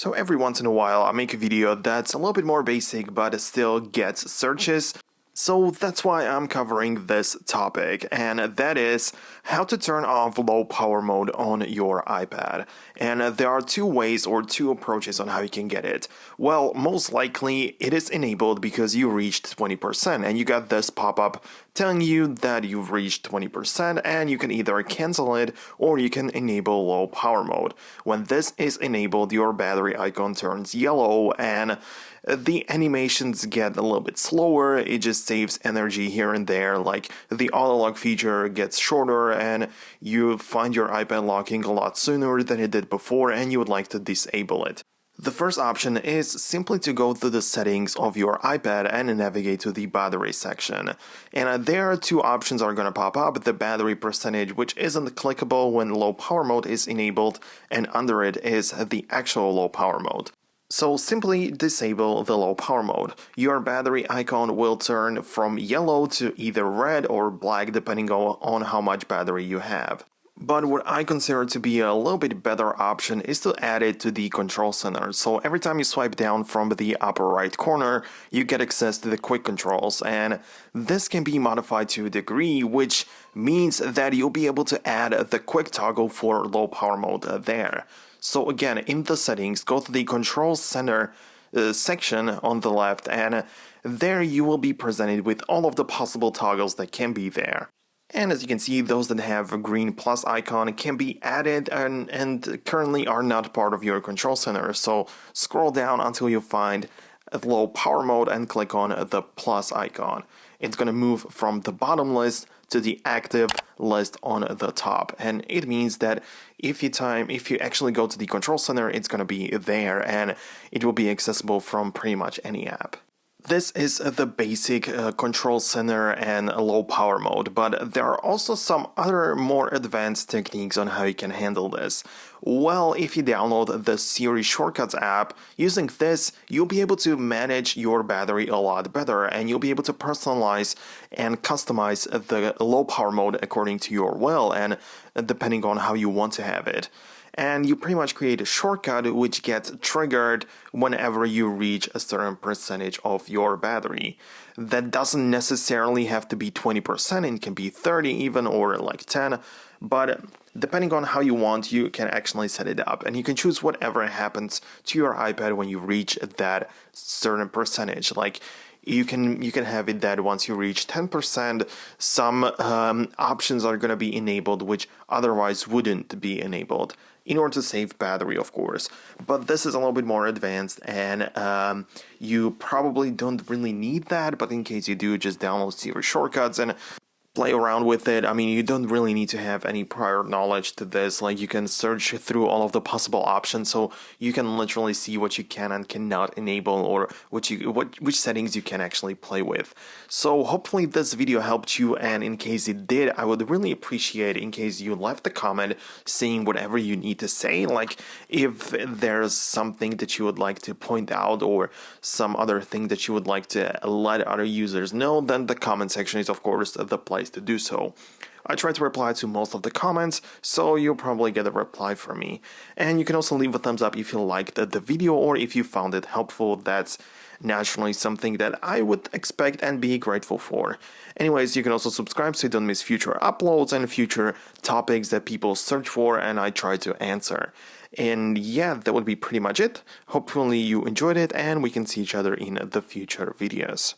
So every once in a while I make a video that's a little bit more basic but still gets searches. So that's why I'm covering this topic, and that is how to turn off low power mode on your iPad. And there are two ways or two approaches on how you can get it. Well, most likely it is enabled because you reached 20% and you got this pop-up telling you that you've reached 20% and you can either cancel it or you can enable low power mode. When this is enabled, your battery icon turns yellow and the animations get a little bit slower. It just saves energy here and there, like the auto lock feature gets shorter and you find your iPad locking a lot sooner than it did before and you would like to disable it. The first option is simply to go to the settings of your iPad and navigate to the battery section. And there two options are going to pop up: the battery percentage, which isn't clickable when low power mode is enabled, and under it is the actual low power mode. So simply disable the low power mode. Your battery icon will turn from yellow to either red or black depending on how much battery you have. But what I consider to be a little bit better option is to add it to the control center. So every time you swipe down from the upper right corner, you get access to the quick controls, and this can be modified to a degree, which means that you'll be able to add the quick toggle for low power mode there. So again, in the settings, go to the control center section on the left, and there you will be presented with all of the possible toggles that can be there. And as you can see, those that have a green plus icon can be added and currently are not part of your control center. So scroll down until you find low power mode and click on the plus icon. It's going to move from the bottom list to the active list on the top, and it means that if you actually go to the control center, it's going to be there and it will be accessible from pretty much any app. This is the basic control center and low power mode, but there are also some other more advanced techniques on how you can handle this. Well, if you download the Siri Shortcuts app, using this, you'll be able to manage your battery a lot better, and you'll be able to personalize and customize the low power mode according to your will and depending on how you want to have it. And you pretty much create a shortcut which gets triggered whenever you reach a certain percentage of your battery. That doesn't necessarily have to be 20%, it can be 30 even, or like 10, but depending on how you want, you can actually set it up, and you can choose whatever happens to your iPad when you reach that certain percentage. Like you can have it that once you reach 10%, some options are going to be enabled which otherwise wouldn't be enabled, in order to save battery, of course. But this is a little bit more advanced, and you probably don't really need that, but in case you do, just download Siri Shortcuts and play around with it. I mean, you don't really need to have any prior knowledge to this. Like, you can search through all of the possible options, so you can literally see what you can and cannot enable, or which settings you can actually play with. So hopefully this video helped you, and in case it did, I would really appreciate in case you left a comment saying whatever you need to say, like if there's something that you would like to point out or some other thing that you would like to let other users know, then the comment section is of course the place to do so. I try to reply to most of the comments, so you'll probably get a reply from me. And you can also leave a thumbs up if you liked the video or if you found it helpful. That's naturally something that I would expect and be grateful for. Anyways, you can also subscribe so you don't miss future uploads and future topics that people search for and I try to answer. And yeah, that would be pretty much it. Hopefully you enjoyed it and we can see each other in the future videos.